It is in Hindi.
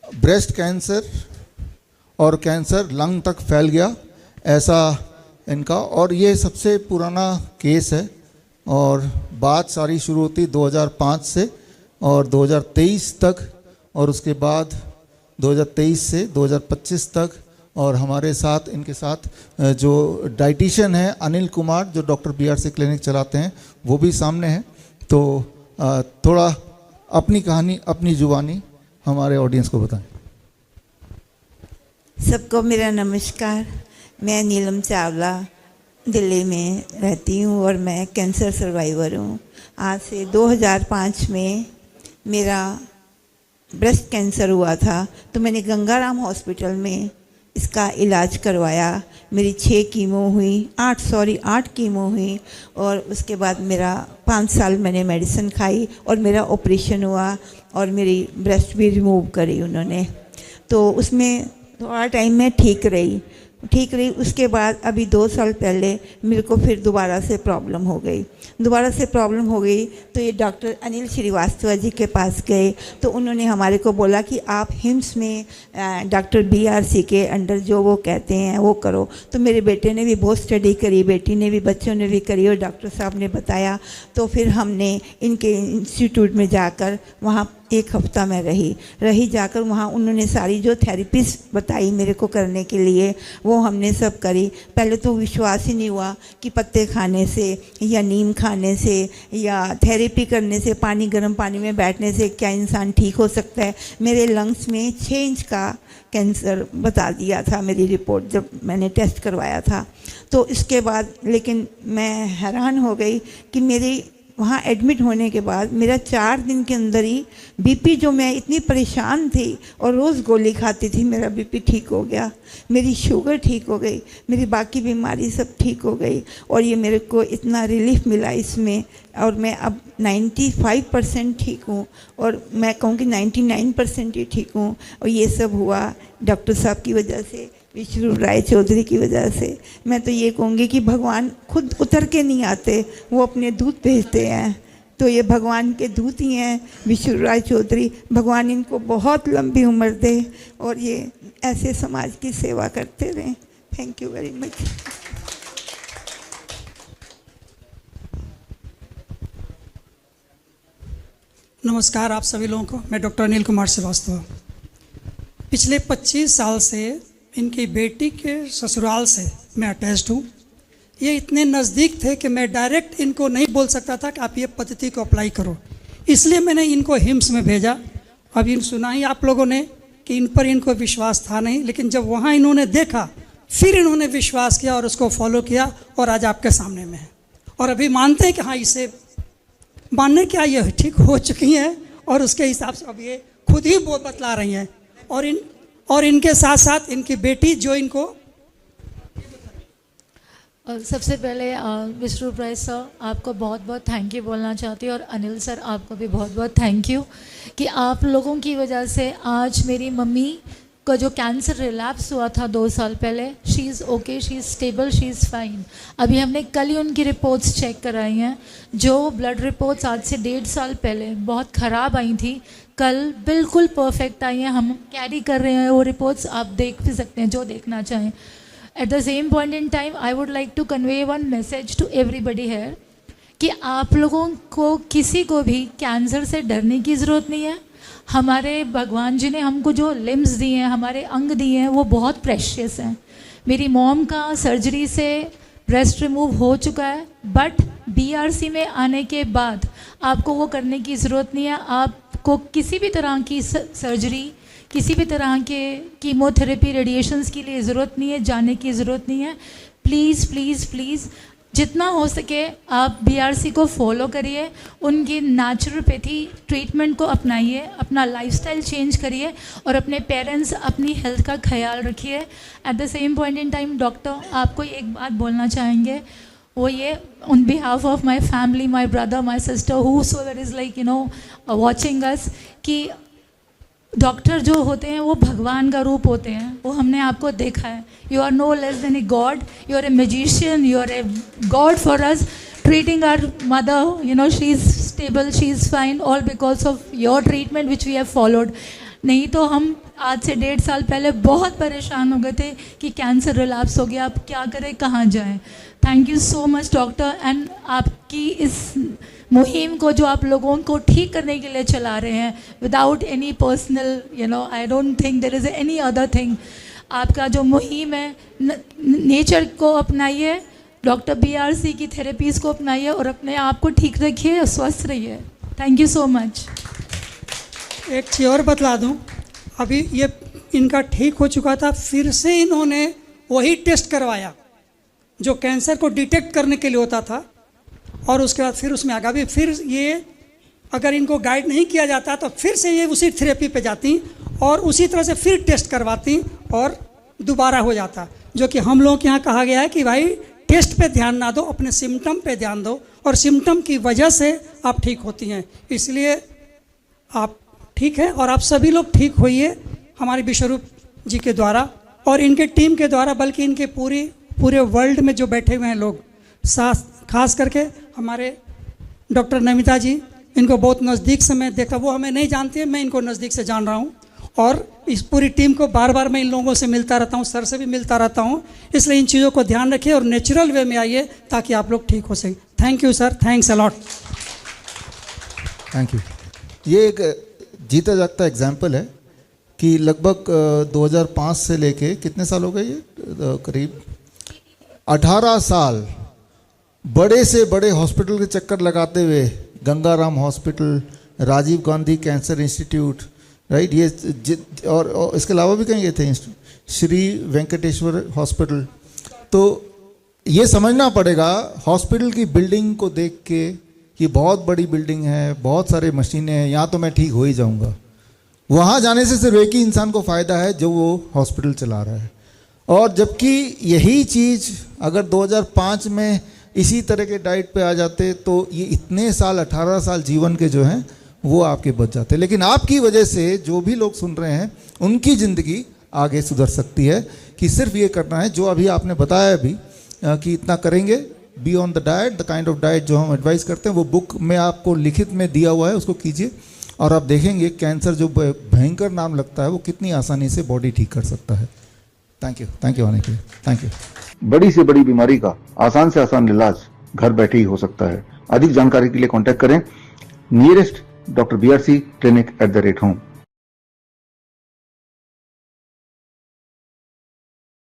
ब्रेस्ट कैंसर और कैंसर लंग तक फैल गया, ऐसा इनका। और ये सबसे पुराना केस है और बात सारी शुरू होती 2005 से और 2023 तक, और उसके बाद 2023 से 2025 तक। और हमारे साथ इनके साथ जो डाइटिशियन है अनिल कुमार, जो डॉक्टर BRC क्लिनिक चलाते हैं, वो भी सामने हैं। तो थोड़ा अपनी कहानी अपनी जुबानी हमारे ऑडियंस को बताएं। सबको मेरा नमस्कार। मैं नीलम चावला दिल्ली में रहती हूँ और मैं कैंसर सर्वाइवर हूँ। आज से 2005 में मेरा ब्रेस्ट कैंसर हुआ था, तो मैंने गंगाराम हॉस्पिटल में इसका इलाज करवाया। मेरी 6 कीमो हुई, 8 कीमो हुई, और उसके बाद मेरा 5 साल मैंने मेडिसिन खाई और मेरा ऑपरेशन हुआ और मेरी ब्रेस्ट भी रिमूव करी उन्होंने। तो उसमें थोड़ा टाइम में ठीक रही। उसके बाद अभी 2 साल पहले मेरे को फिर दोबारा से प्रॉब्लम हो गई। तो ये डॉक्टर अनिल श्रीवास्तव जी के पास गए, तो उन्होंने हमारे को बोला कि आप हिम्स में डॉक्टर BRC के अंडर जो वो कहते हैं वो करो। तो मेरे बेटे ने भी बहुत स्टडी करी, बेटी ने भी, बच्चों ने भी करी, और डॉक्टर साहब ने बताया। तो फिर हमने इनके इंस्टीट्यूट में जाकर वहाँ 1 हफ्ता में रही जाकर वहाँ उन्होंने सारी जो थेरेपीज बताई मेरे को करने के लिए, वो हमने सब करी। पहले तो विश्वास ही नहीं हुआ कि पत्ते खाने से या नीम खाने से या थेरेपी करने से, गर्म पानी में बैठने से क्या इंसान ठीक हो सकता है। मेरे लंग्स में 6 इंच का कैंसर बता दिया था मेरी रिपोर्ट जब मैंने टेस्ट करवाया था। तो इसके बाद लेकिन मैं हैरान हो गई कि मेरी वहाँ एडमिट होने के बाद मेरा 4 दिन के अंदर ही BP, जो मैं इतनी परेशान थी और रोज़ गोली खाती थी, मेरा BP ठीक हो गया, मेरी शुगर ठीक हो गई, मेरी बाकी बीमारी सब ठीक हो गई। और ये मेरे को इतना रिलीफ मिला इसमें, और मैं अब 95% ठीक हूँ, और मैं कहूँ कि 99% ही ठीक हूँ। और ये सब हुआ डॉक्टर साहब की वजह से, विष्णु राय चौधरी की वजह से। मैं तो ये कहूँगी कि भगवान खुद उतर के नहीं आते, वो अपने दूत भेजते हैं। तो ये भगवान के दूत ही हैं विष्णु राय चौधरी। भगवान इनको बहुत लंबी उम्र दे और ये ऐसे समाज की सेवा करते रहें। Thank you very much. नमस्कार आप सभी लोगों को। मैं डॉक्टर अनिल कुमार श्रीवास्तव। पिछले 25 साल से इनकी बेटी के ससुराल से मैं अटैच्ड हूँ। ये इतने नज़दीक थे कि मैं डायरेक्ट इनको नहीं बोल सकता था कि आप ये पद्धति को अप्लाई करो, इसलिए मैंने इनको हिम्स में भेजा। अब इन सुना ही आप लोगों ने कि इन पर इनको विश्वास था नहीं, लेकिन जब वहाँ इन्होंने देखा फिर इन्होंने विश्वास किया और उसको फॉलो किया, और आज आपके सामने में है। और अभी मानते हैं कि हाँ, इसे मानने क्या, ये ठीक हो चुकी हैं और उसके हिसाब से अब ये खुद ही वो बतला रही हैं। और इनके साथ साथ इनकी बेटी जो इनको सबसे पहले विष्णु राय सर आपको बहुत बहुत थैंक यू बोलना चाहती हूँ, और अनिल सर आपको भी बहुत बहुत थैंक यू कि आप लोगों की वजह से आज मेरी मम्मी का जो कैंसर रिलैप्स हुआ था 2 साल पहले, she is okay, she is stable, she is fine. अभी हमने कल ही उनकी रिपोर्ट्स चेक कराई हैं। जो ब्लड रिपोर्ट्स आज से 1.5 साल पहले बहुत ख़राब आई थी, कल बिल्कुल परफेक्ट आई हैं। हम कैरी कर रहे हैं वो रिपोर्ट्स, आप देख भी सकते हैं जो देखना चाहें। At the same point in time I would like to convey one message to everybody here कि आप लोगों को किसी को भी कैंसर से डरने की ज़रूरत नहीं है। हमारे भगवान जी ने हमको जो लिम्स दिए हैं, हमारे अंग दिए हैं, वो बहुत प्रेशियस हैं। मेरी मॉम का सर्जरी से ब्रेस्ट रिमूव हो चुका है, बट BRC में आने के बाद आपको वो करने की ज़रूरत नहीं है। आपको किसी भी तरह की सर्जरी, किसी भी तरह के कीमोथेरेपी, रेडिएशंस के लिए ज़रूरत नहीं है, जाने की ज़रूरत नहीं है। प्लीज़ प्लीज़ प्लीज़ जितना हो सके आप BRC को फॉलो करिए, उनकी नेचुरोपैथी ट्रीटमेंट को अपनाइए, अपना लाइफस्टाइल चेंज करिए और अपने पेरेंट्स, अपनी हेल्थ का ख्याल रखिए। Eight the same point in time doctor आपको एक बात बोलना चाहेंगे, वो ये on behalf of my family, my brother, my sister, whosoever is like watching us, कि डॉक्टर जो होते हैं वो भगवान का रूप होते हैं। वो हमने आपको देखा है। You are no less than a god, you are a magician, you are a god for us, treating our mother, she is stable, she is fine, all because of your treatment which we have followed. नहीं तो हम आज से 1.5 साल पहले बहुत परेशान हो गए थे कि कैंसर रिलैप्स हो गया, अब क्या करें, कहाँ जाएं। Thank you so much doctor, and आपकी इस मुहिम को जो आप लोगों को ठीक करने के लिए चला रहे हैं without any personal I don't think there is any other thing. आपका जो मुहिम है, नेचर को अपनाइए, डॉक्टर BRC की थेरेपीज़ को अपनाइए और अपने आप को ठीक रखिए और स्वस्थ रहिए। Thank you so much. एक चीज़ और बतला दूं, अभी ये इनका ठीक हो चुका था, फिर से इन्होंने वही टेस्ट करवाया जो कैंसर को डिटेक्ट करने के लिए होता था, और उसके बाद फिर उसमें आगे भी फिर ये अगर इनको गाइड नहीं किया जाता तो फिर से ये उसी थेरेपी पे जाती और उसी तरह से फिर टेस्ट करवाती और दोबारा हो जाता। जो कि हम लोगों के यहाँ कहा गया है कि भाई टेस्ट पे ध्यान ना दो, अपने सिम्टम पे ध्यान दो, और सिम्टम की वजह से आप ठीक होती हैं। इसलिए आप ठीक हैं और आप सभी लोग ठीक होइए हमारे विश्वरूप जी के द्वारा और इनके टीम के द्वारा, बल्कि इनके पूरे वर्ल्ड में जो बैठे हुए हैं लोग, खास करके हमारे डॉक्टर नमिता जी, इनको बहुत नज़दीक से मैं देखा, वो हमें नहीं जानती है, मैं इनको नज़दीक से जान रहा हूँ, और इस पूरी टीम को बार बार मैं इन लोगों से मिलता रहता हूँ, सर से भी मिलता रहता हूँ। इसलिए इन चीज़ों को ध्यान रखिए और नेचुरल वे में आइए ताकि आप लोग ठीक हो सकें। Thank you sir, thanks a lot. Thank you. ये एक जीता जागता एग्जाम्पल है कि लगभग 2005 से लेके कितने साल हो गए, ये करीब 18 साल बड़े से बड़े हॉस्पिटल के चक्कर लगाते हुए, Gangaram hospital, Rajiv Gandhi cancer institute, right, ये और इसके अलावा भी कहीं गए थे, श्री वेंकटेश्वर हॉस्पिटल। तो ये समझना पड़ेगा हॉस्पिटल की बिल्डिंग को देख के कि बहुत बड़ी बिल्डिंग है, बहुत सारे मशीनें हैं, यहाँ तो मैं ठीक हो ही जाऊँगा। वहाँ जाने से सिर्फ एक ही इंसान को फ़ायदा है जो वो हॉस्पिटल चला रहा है। और जबकि यही चीज़ अगर 2005 में इसी तरह के डाइट पे आ जाते तो ये इतने साल, 18 साल जीवन के जो हैं वो आपके बच जाते। लेकिन आपकी वजह से जो भी लोग सुन रहे हैं उनकी ज़िंदगी आगे सुधर सकती है कि सिर्फ ये करना है जो अभी आपने बताया अभी कि इतना करेंगे, be on the diet, the kind of diet जो हम एडवाइस करते हैं वो बुक में आपको लिखित में दिया हुआ है, उसको कीजिए और आप देखेंगे कैंसर जो भयंकर नाम लगता है वो कितनी आसानी से बॉडी ठीक कर सकता है। थैंक यू आने के लिए, थैंक यू। बड़ी से बड़ी बीमारी का आसान से आसान इलाज घर बैठे ही हो सकता है। अधिक जानकारी के लिए कांटेक्ट करें nearest doctor BRC clinic @home।